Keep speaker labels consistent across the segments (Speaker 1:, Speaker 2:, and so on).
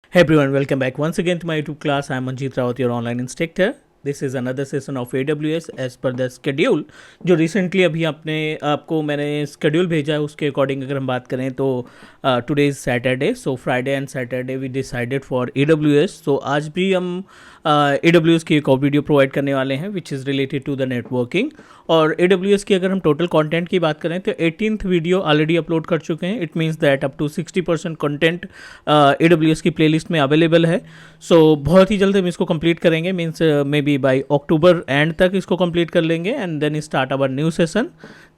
Speaker 1: Hey everyone, welcome back once again to my YouTube class. I am Manjeet Rawat, your online instructor. This is another session of AWS as per the schedule. जो recently अभी आपको मैंने schedule भेजा है उसके according अगर हम बात करें तो today is Saturday, so Friday and Saturday we decided for AWS. सो आज भी हम AWS की एक और वीडियो प्रोवाइड करने वाले हैं which is related to the networking. और AWS की अगर हम टोटल कंटेंट की बात करें तो 18th वीडियो ऑलरेडी अपलोड कर चुके हैं. It means that up to 60% content AWS की प्लेलिस्ट में अवेलेबल है. सो बहुत ही जल्द हम इसको कंप्लीट करेंगे. Means maybe by October end तक इसको कंप्लीट कर लेंगे and then start our new session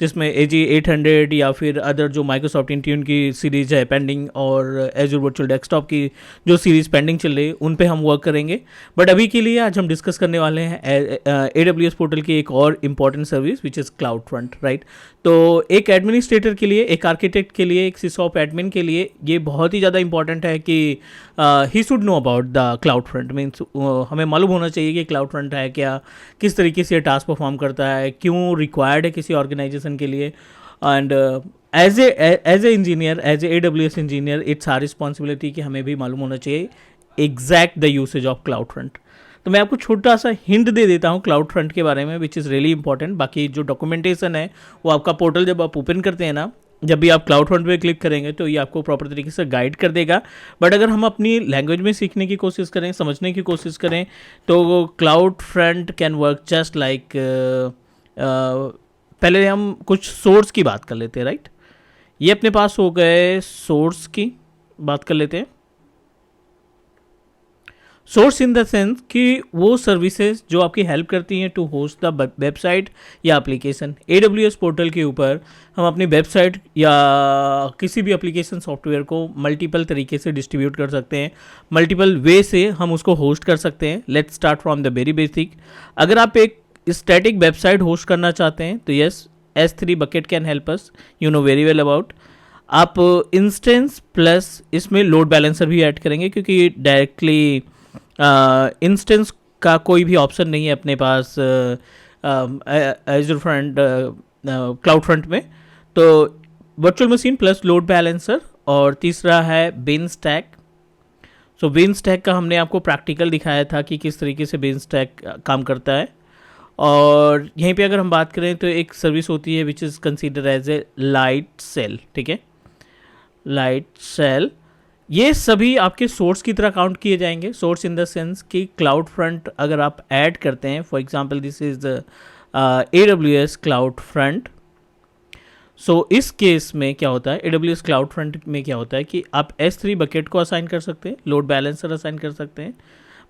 Speaker 1: जिसमें AG800 या फिर अदर जो माइक्रोसॉफ्ट इंट्यून की सीरीज है पेंडिंग और एजूर वर्चुअल डेस्कटॉप की जो सीरीज पेंडिंग चल रही है उन पे हम वर्क करेंगे. बट अभी के लिए आज हम डिस्कस करने वाले हैं AWS पोर्टल की एक और important service which is cloud front, right. तो एक एडमिनिस्ट्रेटर के लिए, एक आर्किटेक्ट के लिए, एक सिसॉप एडमिन के लिए ये बहुत ही ज़्यादा इंपॉर्टेंट है कि he should know about the cloud front. Means हमें मालूम होना चाहिए कि क्लाउड फ्रंट है क्या, किस तरीके से टास्क परफॉर्म करता है, क्यों रिक्वायर्ड है किसी ऑर्गेनाइजेशन के लिए. And as a engineer, as a AWS engineer, it's our responsibility कि हमें भी मालूम होना चाहिए exact the usage of cloud front. तो मैं आपको छोटा सा हिंट दे देता हूँ क्लाउड फ्रंट के बारे में विच इज़ रियली इंपॉर्टेंट. बाकी जो डॉक्यूमेंटेशन है वो आपका पोर्टल जब आप ओपन करते हैं ना, जब भी आप क्लाउड फ्रंट पे क्लिक करेंगे तो ये आपको प्रॉपर तरीके से गाइड कर देगा. बट अगर हम अपनी लैंग्वेज में सीखने की कोशिश करें, समझने की कोशिश करें तो cloud front can work just like, पहले हम कुछ सोर्स की बात कर लेते हैं, राइट. ये अपने पास हो गए सोर्स की बात कर लेते हैं. सोर्स इन द सेंस कि वो सर्विसेज जो आपकी हेल्प करती हैं टू होस्ट द वेबसाइट या एप्लीकेशन. AWS पोर्टल के ऊपर हम अपनी वेबसाइट या किसी भी एप्लीकेशन सॉफ्टवेयर को मल्टीपल तरीके से डिस्ट्रीब्यूट कर सकते हैं, मल्टीपल वे से हम उसको होस्ट कर सकते हैं. Let's start from the very basic. अगर आप एक स्टैटिक वेबसाइट होस्ट करना चाहते हैं तो yes, S3 bucket can help us, you know very well about. आप इंस्टेंस प्लस इसमें लोड बैलेंसर भी ऐड करेंगे क्योंकि डायरेक्टली इंस्टेंस का कोई भी ऑप्शन नहीं है अपने पास एजूर फ्रंट क्लाउड फ्रंट में. तो virtual machine plus load balancer. और तीसरा है बिन स्टैक. सो बिन स्टैक का हमने आपको प्रैक्टिकल दिखाया था कि किस तरीके से बिन स्टैक काम करता है. और यहीं पे अगर हम बात करें तो एक सर्विस होती है which is consider as a Lightsail, ठीक है, लाइट सेल. ये सभी आपके सोर्स की तरह काउंट किए जाएंगे. सोर्स इन द सेंस कि क्लाउड फ्रंट अगर आप ऐड करते हैं, for example this is AWS cloud front. So इस केस में क्या होता है, AWS क्लाउड फ्रंट में क्या होता है कि आप S3 बकेट को असाइन कर सकते हैं, लोड बैलेंसर असाइन कर सकते हैं,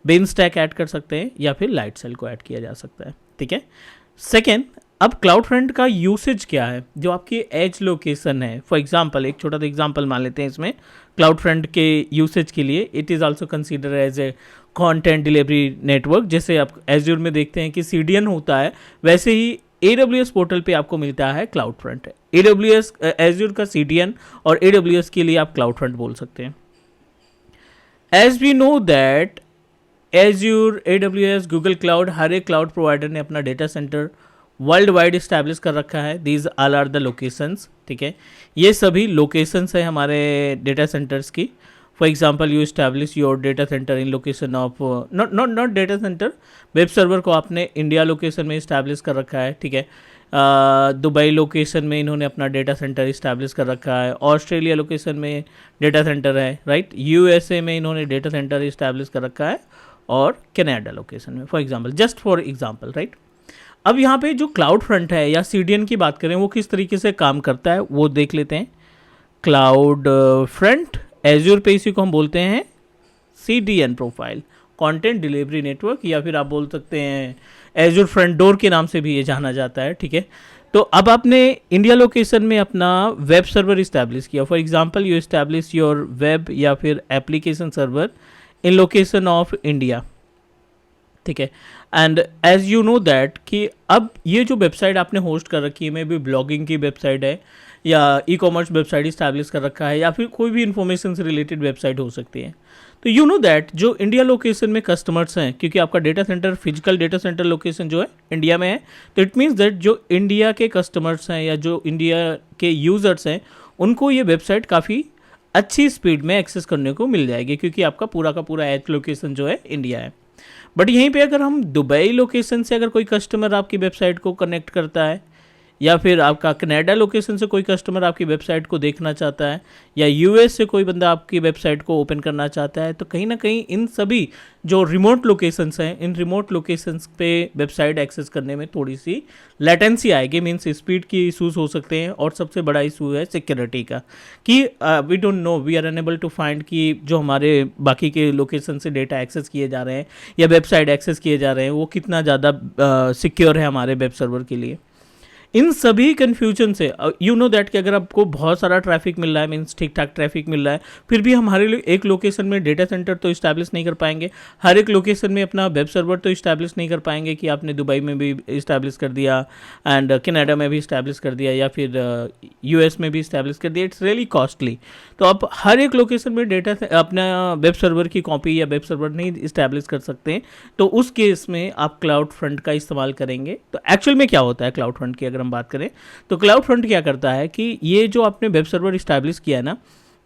Speaker 1: बिन स्टैक ऐड कर सकते हैं या फिर लाइट सेल को ऐड किया जा सकता है, ठीक है. सेकेंड, अब क्लाउड फ्रंट का यूसेज क्या है, जो आपकी एज लोकेशन है. फॉर एग्जांपल एक छोटा सा एग्जांपल मान लेते हैं इसमें क्लाउड फ्रंट के यूसेज के लिए. It is also consider as a content delivery network. जैसे आप एज्योर में देखते हैं कि CDN होता है, वैसे ही AWS पोर्टल पे आपको मिलता है क्लाउड फ्रंट. AWS एज्योर का CDN और AWS के लिए आप क्लाउड फ्रंट बोल सकते हैं. As we know that Azure, AWS, Google cloud, हर एक क्लाउड प्रोवाइडर ने अपना data center world wide establish कर रखा है. These all are the locations, ठीक है. ये सभी लोकेशंस है हमारे डेटा सेंटर्स की. For example you establish your data center in location of not data center, web server को आपने इंडिया लोकेशन में इस्टेब्लिश कर रखा है, ठीक है. दुबई लोकेशन में इन्होंने अपना डेटा सेंटर इस्टेब्लिश कर रखा है. ऑस्ट्रेलिया लोकेशन में डेटा सेंटर है, राइट. USA में इन्होंने डेटा सेंटर इस्टेब्लिश कर रखा है और कनाडा लोकेशन में, for example, just for example, right. अब यहाँ पे जो क्लाउड फ्रंट है या CDN की बात करें वो किस तरीके से काम करता है वो देख लेते हैं. क्लाउड फ्रंट एज्योर पे इसी को हम बोलते हैं CDN profile, content delivery network, या फिर आप बोल सकते हैं एज्योर फ्रंट डोर के नाम से भी ये जाना जाता है, ठीक है. तो अब आपने इंडिया लोकेशन में अपना वेब सर्वर इस्टेब्लिश किया. For example you establish your web या फिर application server in location of India, ठीक है. And as you know that कि अब ये जो वेबसाइट आपने होस्ट कर रखी है, मे भी ब्लॉगिंग की वेबसाइट है या ई-कॉमर्स वेबसाइट इस्टेब्लिश कर रखा है या फिर कोई भी इन्फॉर्मेशन से रिलेटेड वेबसाइट हो सकती है. तो यू नो दैट जो इंडिया लोकेशन में कस्टमर्स हैं, क्योंकि आपका data centre, physical data centre location जो है इंडिया में है, तो इट मीन्स दैट जो इंडिया के कस्टमर्स हैं या जो इंडिया के यूज़र्स हैं उनको ये वेबसाइट काफ़ी अच्छी स्पीड में एक्सेस करने को मिल जाएगी, क्योंकि आपका पूरा का पूरा एज लोकेशन जो है इंडिया है। बट यहीं पे अगर हम दुबई लोकेशन से अगर कोई कस्टमर आपकी वेबसाइट को कनेक्ट करता है, या फिर आपका कनाडा लोकेशन से कोई कस्टमर आपकी वेबसाइट को देखना चाहता है, या यूएस से कोई बंदा आपकी वेबसाइट को ओपन करना चाहता है, तो कहीं ना कहीं इन सभी जो रिमोट लोकेशंस हैं, इन रिमोट लोकेशंस पे वेबसाइट एक्सेस करने में थोड़ी सी लेटेंसी आएगी, मीन्स स्पीड की इशूज़ हो सकते हैं। और सबसे बड़ा इशू है सिक्योरिटी का, कि we don't know, we are unable to find कि जो हमारे बाकी के लोकेशन से डेटा एक्सेस किए जा रहे हैं या वेबसाइट एक्सेस किए जा रहे हैं वो कितना ज़्यादा सिक्योर है हमारे वेब सर्वर के लिए। इन सभी कन्फ्यूजन से यू नो दैट कि अगर आपको बहुत सारा ट्रैफिक मिल रहा है, मीन्स ठीक ठाक ट्रैफिक मिल रहा है, फिर भी हम हर एक लोकेशन में डेटा सेंटर तो इस्टेब्लिश नहीं कर पाएंगे, हर एक लोकेशन में अपना वेब सर्वर तो इस्टेब्लिश नहीं कर पाएंगे कि आपने दुबई में भी इस्टेब्लिश कर दिया एंड कनाडा में भी इस्टेब्लिश कर दिया या फिर यूएस में भी इस्टेब्लिश कर दिया। It's really costly. तो आप हर एक लोकेशन में डेटा अपना वेब सर्वर की कॉपी या वेब सर्वर नहीं इस्टेब्लिश कर सकते, तो उस केस में आप क्लाउड फ्रंट का इस्तेमाल करेंगे। तो एक्चुअल में क्या होता है क्लाउड फ्रंट की अगर हम बात करें, तो क्लाउड फ्रंट क्या करता है कि ये जो आपने वेब सर्वर इस्टेब्लिश किया है ना,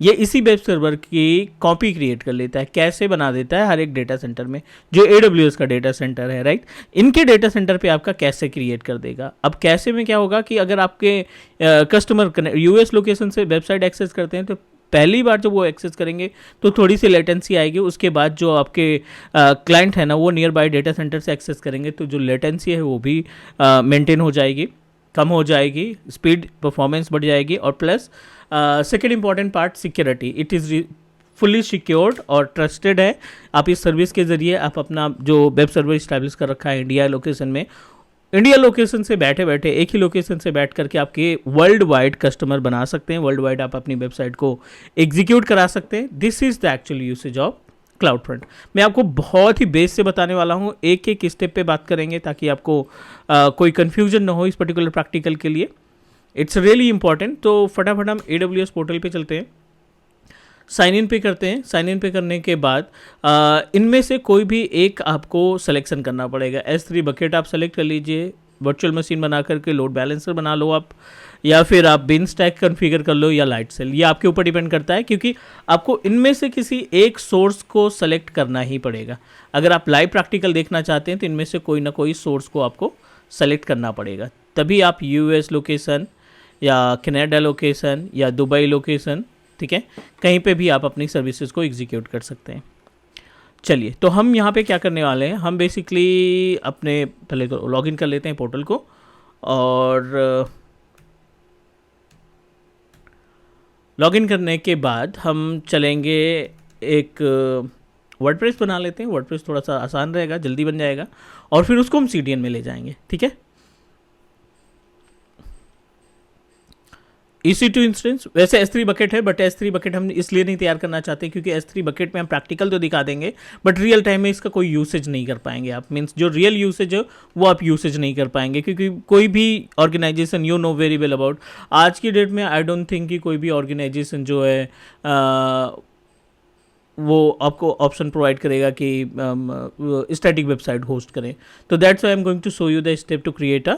Speaker 1: ये इसी वेब सर्वर की कॉपी क्रिएट कर लेता है, कैसे बना देता है हर एक डेटा सेंटर में, जो AWS का डेटा सेंटर है, राइट, इनके डेटा सेंटर पे आपका कैसे क्रिएट कर देगा। अब कैसे में क्या होगा कि अगर आपके कस्टमर यूएस लोकेशन से वेबसाइट एक्सेस करते हैं, तो पहली बार जब वो एक्सेस करेंगे तो थोड़ी सी लेटेंसी आएगी। उसके बाद जो आपके क्लाइंट है ना, वो नियर बाय डेटा सेंटर से एक्सेस करेंगे, तो जो लेटेंसी है वो भी मेंटेन हो जाएगी, कम हो जाएगी, स्पीड परफॉर्मेंस बढ़ जाएगी। और plus second important part security, it is fully secured और ट्रस्टेड है। आप इस सर्विस के ज़रिए आप अपना जो वेब सर्वर इस्टेब्लिश कर रखा है इंडिया लोकेशन में, इंडिया लोकेशन से बैठे बैठे एक ही लोकेशन से बैठ करके आपके वर्ल्ड वाइड कस्टमर बना सकते हैं, वर्ल्ड वाइड आप अपनी वेबसाइट को एग्जीक्यूट करा सकते हैं। This is the actual usage of cloud front. मैं आपको बहुत ही बेस से बताने वाला हूँ, एक एक स्टेप पे बात करेंगे ताकि आपको कोई कन्फ्यूजन ना हो इस पर्टिकुलर प्रैक्टिकल के लिए। It's really important. तो फटाफट हम AWS पोर्टल पे चलते हैं, साइन इन पे करते हैं। साइन इन पे करने के बाद इनमें से कोई भी एक आपको सिलेक्शन करना पड़ेगा। S3 बकेट आप सेलेक्ट कर लीजिए, वर्चुअल मशीन बना करके लोड बैलेंसर बना लो आप, या फिर आप बिन स्टैक कॉन्फ़िगर कर लो, या लाइट सेल, ये आपके ऊपर डिपेंड करता है, क्योंकि आपको इनमें से किसी एक सोर्स को सेलेक्ट करना ही पड़ेगा। अगर आप लाइव प्रैक्टिकल देखना चाहते हैं तो इनमें से कोई ना कोई सोर्स को आपको सेलेक्ट करना पड़ेगा, तभी आप US लोकेशन या कनाडा लोकेशन या दुबई लोकेशन, ठीक है, कहीं पे भी आप अपनी सर्विसेज को एग्जीक्यूट कर सकते हैं। चलिए, तो हम यहाँ पे क्या करने वाले हैं, हम बेसिकली अपने पहले तो लॉगिन कर लेते हैं पोर्टल को, और लॉगिन करने के बाद हम चलेंगे, एक वर्डप्रेस बना लेते हैं। वर्डप्रेस थोड़ा सा आसान रहेगा, जल्दी बन जाएगा, और फिर उसको हम CDN में ले जाएंगे, ठीक है। EC2 इंस्टेंस, वैसे S3 बकेट है, बट S3 बकेट हम इसलिए नहीं तैयार करना चाहते क्योंकि S3 बकेट में हम प्रैक्टिकल तो दिखा देंगे, बट रियल टाइम में इसका कोई यूसेज नहीं कर पाएंगे आप, मीन्स जो रियल यूसेज है वो आप यूसेज नहीं कर पाएंगे, क्योंकि कोई भी organization, you know very well about, आज की डेट में आई डोंट थिंक कि कोई भी ऑर्गेनाइजेशन जो है वो आपको ऑप्शन प्रोवाइड करेगा कि स्टैटिक वेबसाइट होस्ट करें। तो that's why I am going to show you the step to create a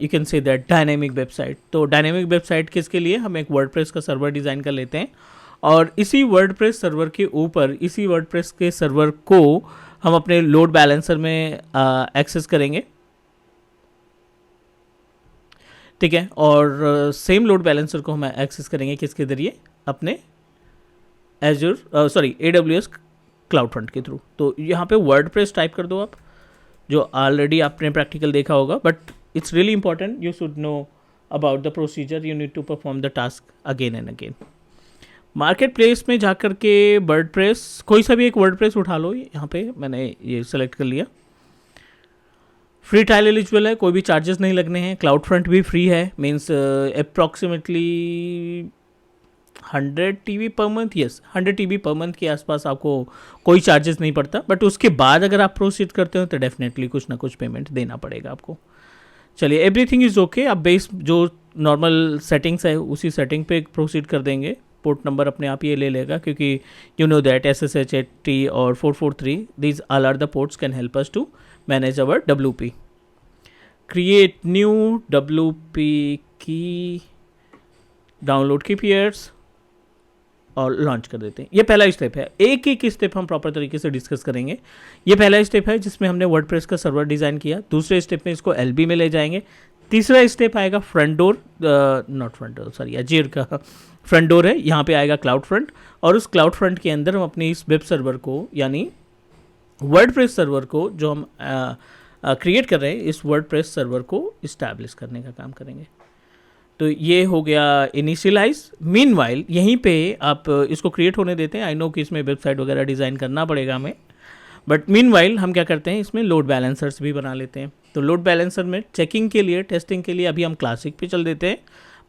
Speaker 1: you can say that dynamic website. तो डायनेमिक वेबसाइट किसके लिए, हम एक वर्डप्रेस का सर्वर डिज़ाइन कर लेते हैं, और इसी वर्डप्रेस सर्वर के ऊपर, इसी वर्डप्रेस के सर्वर को हम अपने लोड बैलेंसर में एक्सेस करेंगे, ठीक है। और सेम लोड बैलेंसर को हम एक्सेस करेंगे किसके ज़रिए, अपने AWS क्लाउड फ्रंट के थ्रू। तो यहाँ पे वर्डप्रेस टाइप कर दो आप, जो ऑलरेडी आपने प्रैक्टिकल देखा होगा, but it's really important, you should know about the procedure, you need to perform the task again and again। Market place में जाकर के वर्डप्रेस, कोई सा भी एक वर्डप्रेस उठा लो, यहाँ पे मैंने ये सेलेक्ट कर लिया। फ्री ट्रायल एलिजिबल है, कोई भी चार्जेस नहीं लगने हैं। क्लाउड फ्रंट भी फ्री है, means approximately 100 TB per month, yes 100 TB per month के आसपास आपको कोई चार्जेस नहीं पड़ता, बट उसके बाद अगर आप प्रोसीड करते हो तो डेफिनेटली कुछ ना कुछ पेमेंट देना पड़ेगा आपको। चलिए, एवरीथिंग इज़ ओके। आप बेस जो नॉर्मल सेटिंग्स है उसी सेटिंग पे प्रोसीड कर देंगे। पोर्ट नंबर अपने आप ये ले लेगा, क्योंकि यू नो दैट SSH 80 और 443 these all are the ports can help us to manage our WP। Create new WP key download key pairs, और लॉन्च कर देते हैं। ये पहला स्टेप है। एक एक स्टेप हम प्रॉपर तरीके से डिस्कस करेंगे। ये पहला स्टेप है जिसमें हमने वर्डप्रेस का सर्वर डिज़ाइन किया। दूसरे स्टेप में इसको एलबी में ले जाएंगे। तीसरा स्टेप आएगा front door, not front door, sorry, Azure का फ्रंट डोर है, यहाँ पे आएगा क्लाउड फ्रंट, और उस क्लाउड फ्रंट के अंदर हम अपने इस वेब सर्वर को, यानी वर्डप्रेस सर्वर को जो हम क्रिएट कर रहे हैं, इस वर्डप्रेस सर्वर को इस्टेब्लिश करने का काम करेंगे। तो ये हो गया इनिशियलाइज। मीनवाइल यहीं पे आप इसको क्रिएट होने देते हैं। आई नो कि इसमें वेबसाइट वगैरह डिज़ाइन करना पड़ेगा हमें, बट मीनवाइल हम क्या करते हैं, इसमें लोड बैलेंसर्स भी बना लेते हैं। तो लोड बैलेंसर में चेकिंग के लिए, टेस्टिंग के लिए अभी हम क्लासिक पे चल देते हैं।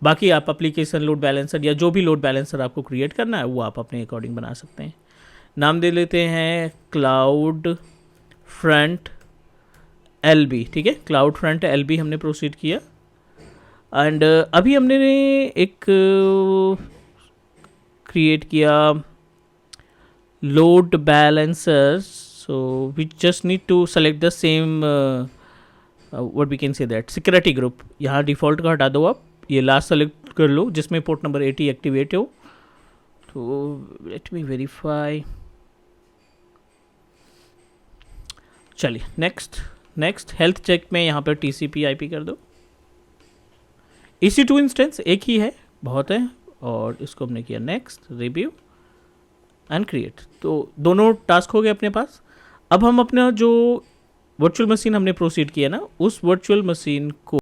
Speaker 1: बाकी आप एप्लीकेशन लोड बैलेंसर या जो भी लोड बैलेंसर आपको क्रिएट करना है वो आप अपने अकॉर्डिंग बना सकते हैं। नाम दे लेते हैं क्लाउड फ्रंट एलबी, ठीक है, क्लाउड फ्रंट एलबी हमने प्रोसीड किया। एंड अभी हमने एक क्रिएट किया load balancer, so we just need to select the same what we can say that security group. यहाँ डिफ़ॉल्ट का हटा दो आप, ये लास्ट सेलेक्ट कर लो जिसमें पोर्ट नंबर 80 एक्टिवेट हो। तो लेट मी वेरीफाई, चलिए नेक्स्ट हेल्थ चेक में यहाँ पर TCP IP कर दो। EC2 इंस्टेंस एक ही है, बहुत है, और इसको हमने किया नेक्स्ट, रिव्यू एंड क्रिएट। तो दोनों टास्क हो गए अपने पास। अब हम अपना जो वर्चुअल मशीन हमने प्रोसीड किया ना, उस वर्चुअल मशीन को